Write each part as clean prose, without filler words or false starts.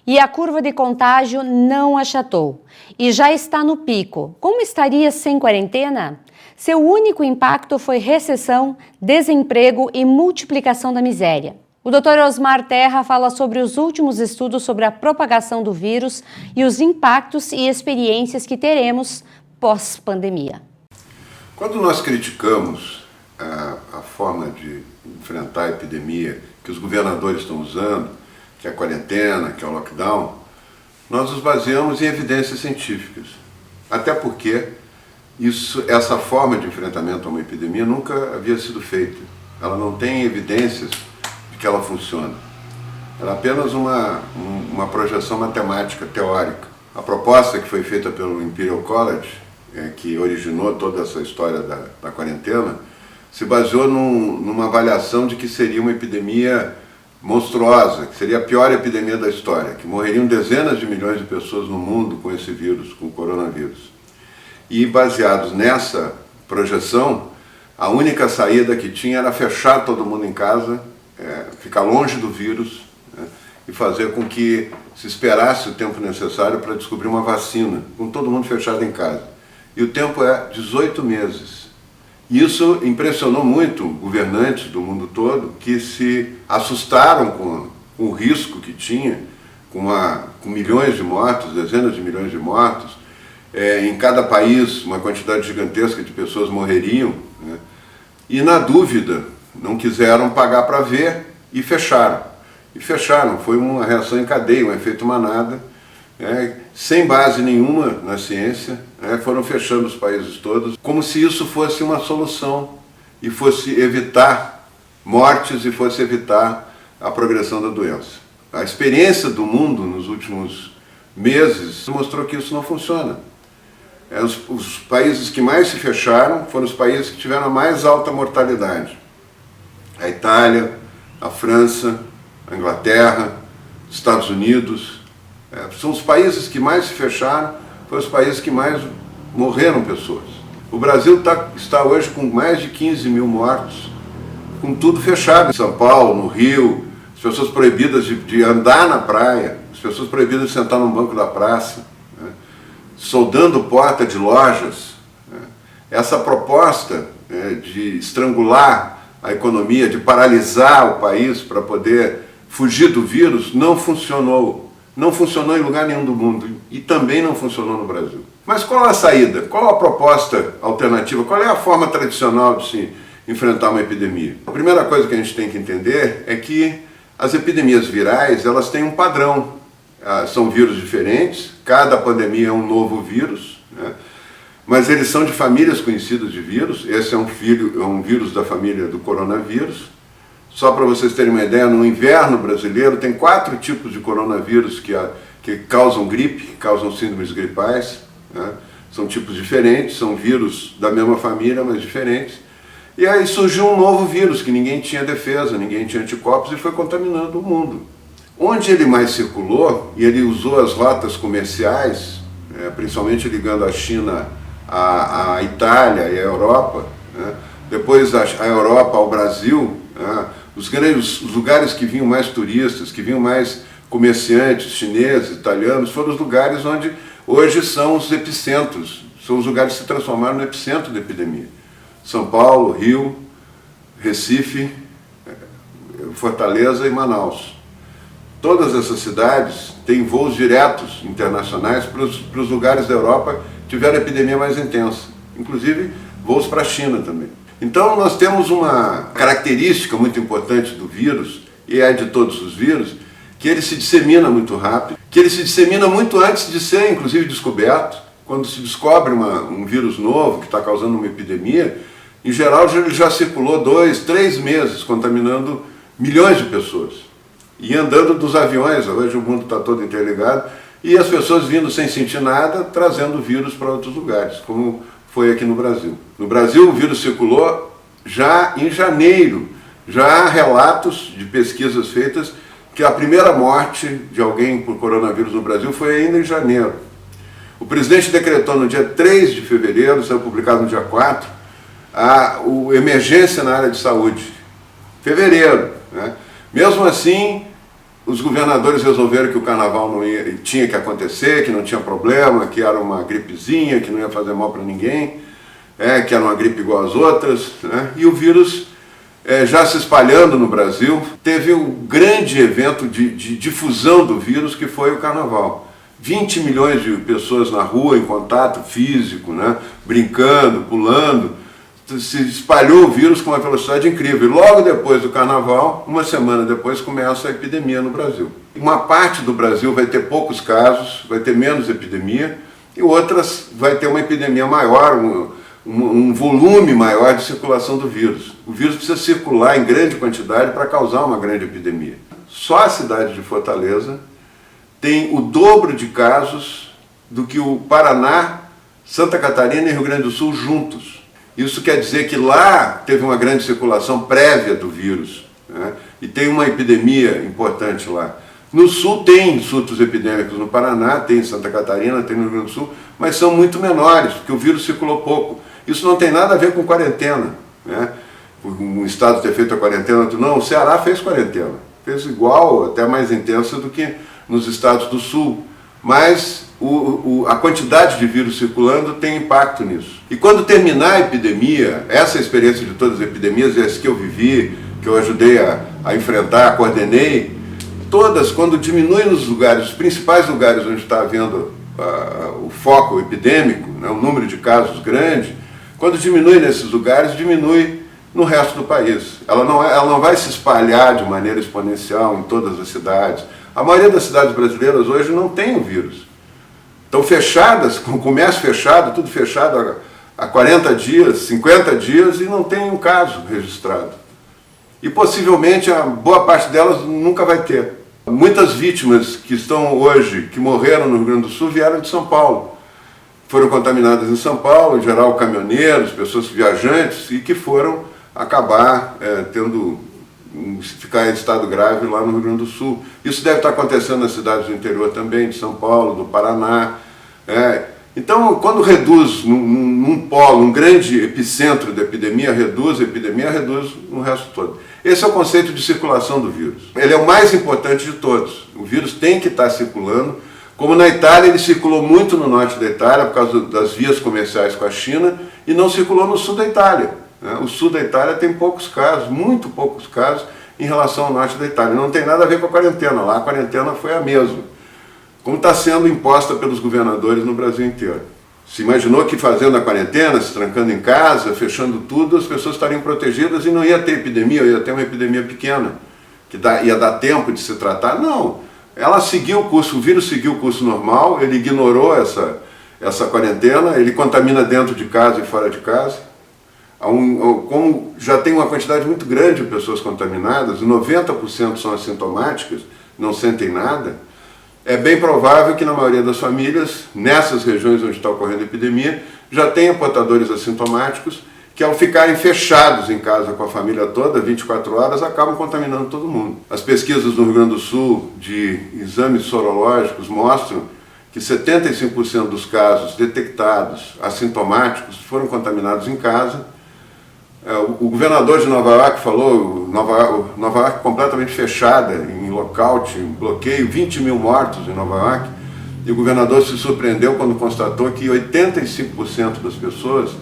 E a curva de contágio não achatou e já está no pico. Como estaria sem quarentena? Seu único impacto foi recessão, desemprego e multiplicação da miséria. O Dr. Osmar Terra fala sobre os últimos estudos sobre a propagação do vírus e os impactos e experiências que teremos pós-pandemia. Quando nós criticamos a forma de enfrentar a epidemia que os governadores estão usando, que é a quarentena, que é o lockdown, nós nos baseamos em evidências científicas. Até porque essa forma de enfrentamento a uma epidemia nunca havia sido feita. Ela não tem evidências de que ela funciona. Ela é apenas uma projeção matemática, teórica. A proposta que foi feita pelo Imperial College, que originou toda essa história da quarentena, se baseou numa avaliação de que seria uma epidemia monstruosa, que seria a pior epidemia da história, que morreriam dezenas de milhões de pessoas no mundo com esse vírus, com o coronavírus. E baseados nessa projeção, a única saída que tinha era fechar todo mundo em casa, ficar longe do vírus, e fazer com que se esperasse o tempo necessário para descobrir uma vacina, com todo mundo fechado em casa. E o tempo é 18 meses. Isso impressionou muito governantes do mundo todo, que se assustaram com o risco que tinha, com milhões de mortos, dezenas de milhões de mortos. Em cada país, uma quantidade gigantesca de pessoas morreriam, né? E na dúvida, não quiseram pagar para ver e fecharam. E fecharam, foi uma reação em cadeia, um efeito manada, sem base nenhuma na ciência, foram fechando os países todos, como se isso fosse uma solução e fosse evitar mortes e fosse evitar a progressão da doença. A experiência do mundo nos últimos meses mostrou que isso não funciona. Os países que mais se fecharam foram os países que tiveram a mais alta mortalidade. A Itália, a França, a Inglaterra, os Estados Unidos. São os países que mais se fecharam, foram os países que mais morreram pessoas. O Brasil está hoje com mais de 15 mil mortos, com tudo fechado. Em São Paulo, no Rio, as pessoas proibidas de andar na praia, as pessoas proibidas de sentar num banco da praça, soldando porta de lojas. Essa proposta de estrangular a economia, de paralisar o país para poder fugir do vírus, não funcionou. Não funcionou em lugar nenhum do mundo e também não funcionou no Brasil. Mas qual é a saída? Qual a proposta alternativa? Qual é a forma tradicional de se enfrentar uma epidemia? A primeira coisa que a gente tem que entender é que as epidemias virais, elas têm um padrão. São vírus diferentes, cada pandemia é um novo vírus, mas eles são de famílias conhecidas de vírus. Esse é um vírus da família do coronavírus. Só para vocês terem uma ideia, no inverno brasileiro tem 4 tipos de coronavírus que causam gripe, que causam síndromes gripais. São tipos diferentes, são vírus da mesma família, mas diferentes. E aí surgiu um novo vírus, que ninguém tinha defesa, ninguém tinha anticorpos, e foi contaminando o mundo. Onde ele mais circulou, e ele usou as rotas comerciais, principalmente ligando a China à Itália e à Europa, depois a Europa ao Brasil, os lugares que vinham mais turistas, que vinham mais comerciantes chineses, italianos, foram os lugares onde hoje são os epicentros, são os lugares que se transformaram no epicentro da epidemia. São Paulo, Rio, Recife, Fortaleza e Manaus. Todas essas cidades têm voos diretos internacionais para os lugares da Europa que tiveram a epidemia mais intensa, inclusive voos para a China também. Então nós temos uma característica muito importante do vírus, e é de todos os vírus, que ele se dissemina muito rápido, que ele se dissemina muito antes de ser inclusive descoberto. Quando se descobre um vírus novo que está causando uma epidemia, em geral ele já circulou 2, 3 meses contaminando milhões de pessoas. E andando dos aviões, hoje o mundo está todo interligado, e as pessoas vindo sem sentir nada, trazendo vírus para outros lugares, como foi aqui no Brasil. No Brasil o vírus circulou já em janeiro. Já há relatos de pesquisas feitas que a primeira morte de alguém por coronavírus no Brasil foi ainda em janeiro. O presidente decretou no dia 3 de fevereiro, saiu publicado no dia 4, a emergência na área de saúde. Fevereiro. Mesmo assim, os governadores resolveram que o carnaval não tinha que acontecer, que não tinha problema, que era uma gripezinha, que não ia fazer mal para ninguém, que era uma gripe igual às outras, né? E o vírus já se espalhando no Brasil. Teve um grande evento de difusão do vírus, que foi o carnaval. 20 milhões de pessoas na rua, em contato físico, né? Brincando, pulando. Se espalhou o vírus com uma velocidade incrível. E logo depois do carnaval, uma semana depois, começa a epidemia no Brasil. Uma parte do Brasil vai ter poucos casos, vai ter menos epidemia, e outras vai ter uma epidemia maior, um volume maior de circulação do vírus. O vírus precisa circular em grande quantidade para causar uma grande epidemia. Só a cidade de Fortaleza tem o dobro de casos do que o Paraná, Santa Catarina e Rio Grande do Sul juntos. Isso quer dizer que lá teve uma grande circulação prévia do vírus, né? E tem uma epidemia importante lá. No Sul tem surtos epidêmicos, no Paraná, tem em Santa Catarina, tem no Rio Grande do Sul, mas são muito menores, porque o vírus circulou pouco. Isso não tem nada a ver com quarentena, né? Um estado ter feito a quarentena, outro não. O Ceará fez quarentena, fez igual, até mais intensa do que nos estados do Sul. Mas a quantidade de vírus circulando tem impacto nisso. E quando terminar a epidemia, essa experiência de todas as epidemias, essa que eu vivi, que eu ajudei a enfrentar, coordenei, todas, quando diminui nos lugares, os principais lugares onde está havendo o foco epidêmico, né, o número de casos grande, quando diminui nesses lugares, diminui no resto do país. Ela não vai se espalhar de maneira exponencial em todas as cidades. A maioria das cidades brasileiras hoje não tem o vírus. Estão fechadas, com o comércio fechado, tudo fechado há 40 dias, 50 dias e não tem um caso registrado. E possivelmente a boa parte delas nunca vai ter. Muitas vítimas que estão hoje, que morreram no Rio Grande do Sul, vieram de São Paulo. Foram contaminadas em São Paulo, em geral caminhoneiros, pessoas viajantes, e que foram acabar ficar em estado grave lá no Rio Grande do Sul. Isso deve estar acontecendo nas cidades do interior também, de São Paulo, do Paraná. Então, quando reduz num polo, um grande epicentro da epidemia, reduz no resto todo. Esse é o conceito de circulação do vírus. Ele é o mais importante de todos. O vírus tem que estar circulando. Como na Itália, ele circulou muito no norte da Itália, por causa das vias comerciais com a China, e não circulou no sul da Itália. O sul da Itália tem poucos casos, muito poucos casos, em relação ao norte da Itália. Não tem nada a ver com a quarentena, lá a quarentena foi a mesma, como está sendo imposta pelos governadores no Brasil inteiro. Se imaginou que fazendo a quarentena, se trancando em casa, fechando tudo, as pessoas estariam protegidas e não ia ter epidemia, ia ter uma epidemia pequena, que ia dar tempo de se tratar. Não, ela seguiu o curso, o vírus seguiu o curso normal, ele ignorou essa quarentena, ele contamina dentro de casa e fora de casa. Como já tem uma quantidade muito grande de pessoas contaminadas, 90% são assintomáticas, não sentem nada, é bem provável que na maioria das famílias, nessas regiões onde está ocorrendo a epidemia, já tenha portadores assintomáticos que, ao ficarem fechados em casa com a família toda, 24 horas, acabam contaminando todo mundo. As pesquisas no Rio Grande do Sul de exames sorológicos mostram que 75% dos casos detectados assintomáticos foram contaminados em casa. O governador de Nova York falou, Nova York completamente fechada, em lockout, em bloqueio, 20 mil mortos em Nova York, e o governador se surpreendeu quando constatou que 85% das pessoas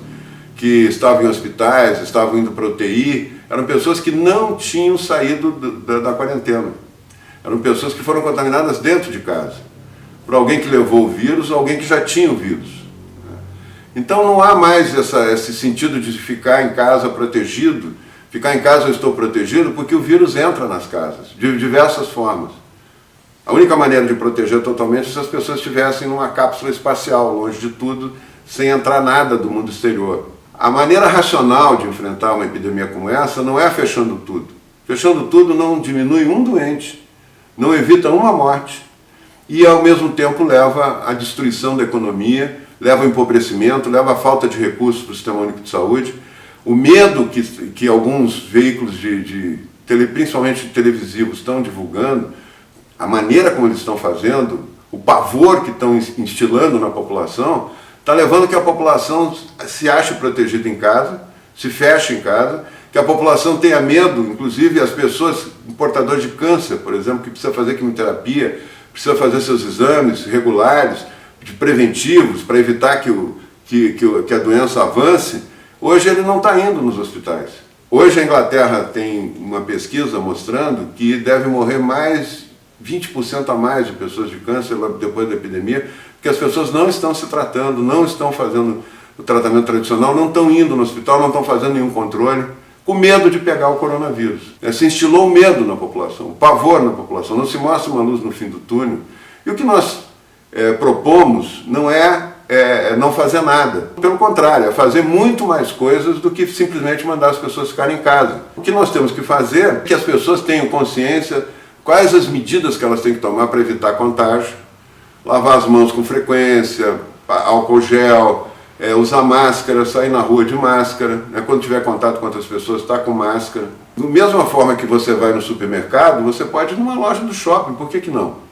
que estavam em hospitais, estavam indo para UTI, eram pessoas que não tinham saído da quarentena. Eram pessoas que foram contaminadas dentro de casa, por alguém que levou o vírus ou alguém que já tinha o vírus. Então não há mais esse sentido de ficar em casa protegido, ficar em casa eu estou protegido, porque o vírus entra nas casas, de diversas formas. A única maneira de proteger totalmente é se as pessoas estivessem numa cápsula espacial, longe de tudo, sem entrar nada do mundo exterior. A maneira racional de enfrentar uma epidemia como essa não é fechando tudo. Fechando tudo não diminui um doente, não evita uma morte e ao mesmo tempo leva à destruição da economia, leva ao empobrecimento, leva à falta de recursos para o Sistema Único de Saúde. O medo que alguns veículos, principalmente televisivos, estão divulgando, a maneira como eles estão fazendo, o pavor que estão instilando na população, está levando que a população se ache protegida em casa, se feche em casa que a população tenha medo, inclusive as pessoas portadoras de câncer, por exemplo, que precisa fazer quimioterapia, precisa fazer seus exames regulares, de preventivos, para evitar que a doença avance, hoje ele não está indo nos hospitais. Hoje a Inglaterra tem uma pesquisa mostrando que deve morrer mais 20% a mais de pessoas de câncer depois da epidemia, porque as pessoas não estão se tratando, não estão fazendo o tratamento tradicional, não estão indo no hospital, não estão fazendo nenhum controle, com medo de pegar o coronavírus. Se instilou o medo na população, o pavor na população, não se mostra uma luz no fim do túnel. E o que nós propomos não é não fazer nada. Pelo contrário, é fazer muito mais coisas do que simplesmente mandar as pessoas ficarem em casa. O que nós temos que fazer é que as pessoas tenham consciência quais as medidas que elas têm que tomar para evitar contágio, lavar as mãos com frequência, álcool gel, usar máscara, sair na rua de máscara, quando tiver contato com outras pessoas, estar com máscara. Da mesma forma que você vai no supermercado, você pode ir numa loja do shopping, por que não?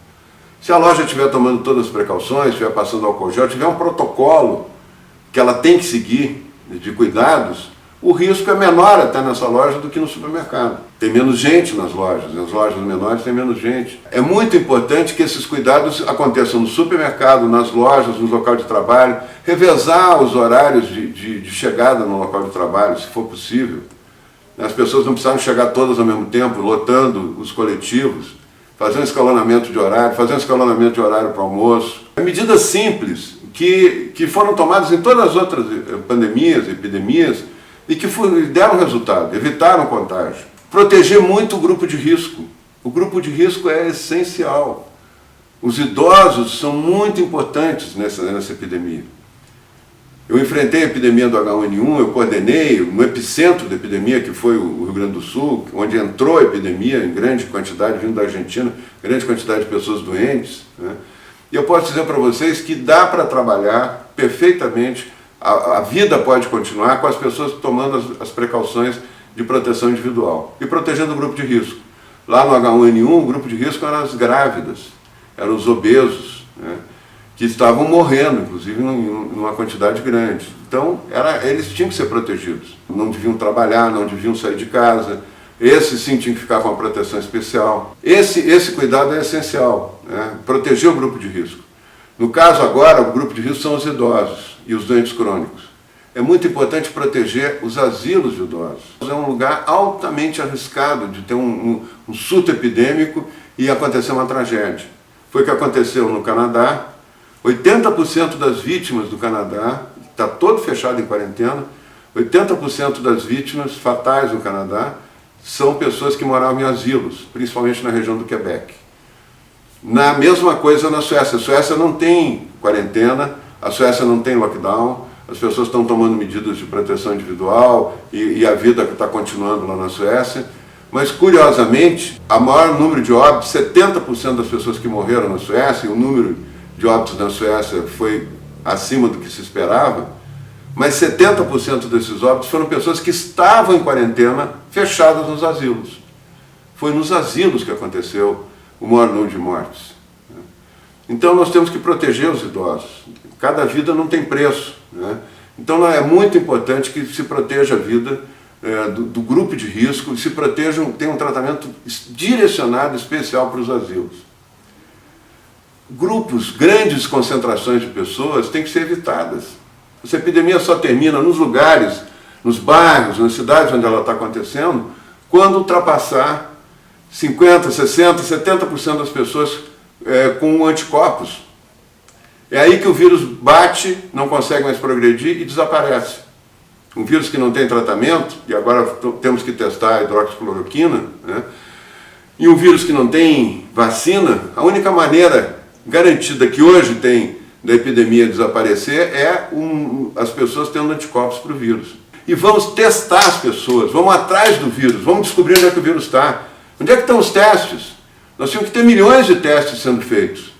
Se a loja estiver tomando todas as precauções, estiver passando álcool gel, tiver um protocolo que ela tem que seguir de cuidados, o risco é menor até nessa loja do que no supermercado. Tem menos gente nas lojas menores tem menos gente. É muito importante que esses cuidados aconteçam no supermercado, nas lojas, no local de trabalho, revezar os horários de chegada no local de trabalho, se for possível. As pessoas não precisam chegar todas ao mesmo tempo, lotando os coletivos, fazer um escalonamento de horário, para o almoço. Medidas simples que foram tomadas em todas as outras pandemias, epidemias, e que deram resultado, evitaram contágio. Proteger muito o grupo de risco. O grupo de risco é essencial. Os idosos são muito importantes nessa epidemia. Eu enfrentei a epidemia do H1N1, eu coordenei no epicentro da epidemia, que foi o Rio Grande do Sul, onde entrou a epidemia em grande quantidade, vindo da Argentina, grande quantidade de pessoas doentes. E eu posso dizer para vocês que dá para trabalhar perfeitamente. A vida pode continuar com as pessoas tomando as precauções de proteção individual e protegendo o grupo de risco. Lá no H1N1, o grupo de risco eram as grávidas, eram os obesos, que estavam morrendo, inclusive, numa quantidade grande. Então, eles tinham que ser protegidos. Não deviam trabalhar, não deviam sair de casa. Esses sim tinham que ficar com uma proteção especial. Esse cuidado é essencial, proteger o grupo de risco. No caso agora, o grupo de risco são os idosos e os doentes crônicos. É muito importante proteger os asilos de idosos. É um lugar altamente arriscado de ter um surto epidêmico e acontecer uma tragédia. Foi o que aconteceu no Canadá. 80% das vítimas do Canadá, está todo fechado em quarentena, 80% das vítimas fatais no Canadá são pessoas que moravam em asilos, principalmente na região do Quebec. Na mesma coisa na Suécia. A Suécia não tem quarentena, a Suécia não tem lockdown, as pessoas estão tomando medidas de proteção individual e a vida está continuando lá na Suécia. Mas, curiosamente, o maior número de óbitos, 70% das pessoas que morreram na Suécia, e o número de óbitos na Suécia foi acima do que se esperava, mas 70% desses óbitos foram pessoas que estavam em quarentena fechadas nos asilos. Foi nos asilos que aconteceu o maior número de mortes. Então nós temos que proteger os idosos. Cada vida não tem preço. Então é muito importante que se proteja a vida do grupo de risco, se protejam, tenha um tratamento direcionado especial para os asilos. Grupos, grandes concentrações de pessoas têm que ser evitadas. Essa epidemia só termina nos lugares, nos bairros, nas cidades onde ela está acontecendo, quando ultrapassar 50%, 60%, 70% das pessoas com anticorpos. É aí que o vírus bate, não consegue mais progredir e desaparece. Um vírus que não tem tratamento, e agora temos que testar a hidroxicloroquina, e um vírus que não tem vacina, a única maneira garantida que hoje tem da epidemia desaparecer é as pessoas tendo anticorpos para o vírus. E vamos testar as pessoas, vamos atrás do vírus, vamos descobrir onde é que o vírus está. Onde é que estão os testes? Nós tínhamos que ter milhões de testes sendo feitos.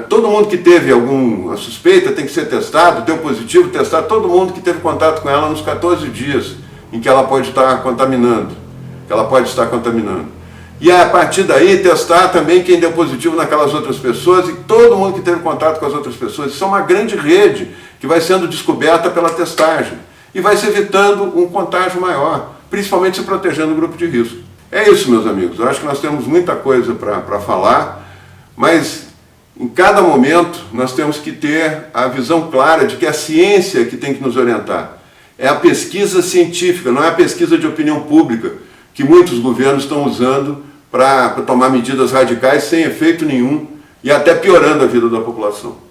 Todo mundo que teve alguma suspeita tem que ser testado, deu positivo, testar todo mundo que teve contato com ela nos 14 dias em que ela pode estar contaminando. E a partir daí testar também quem deu positivo naquelas outras pessoas e todo mundo que teve contato com as outras pessoas. Isso é uma grande rede que vai sendo descoberta pela testagem e vai se evitando um contágio maior. principalmente se protegendo do grupo de risco. É isso, meus amigos. Eu acho que nós temos muita coisa para falar, mas em cada momento nós temos que ter a visão clara de que é a ciência que tem que nos orientar. É a pesquisa científica, não é a pesquisa de opinião pública que muitos governos estão usando para tomar medidas radicais sem efeito nenhum e até piorando a vida da população.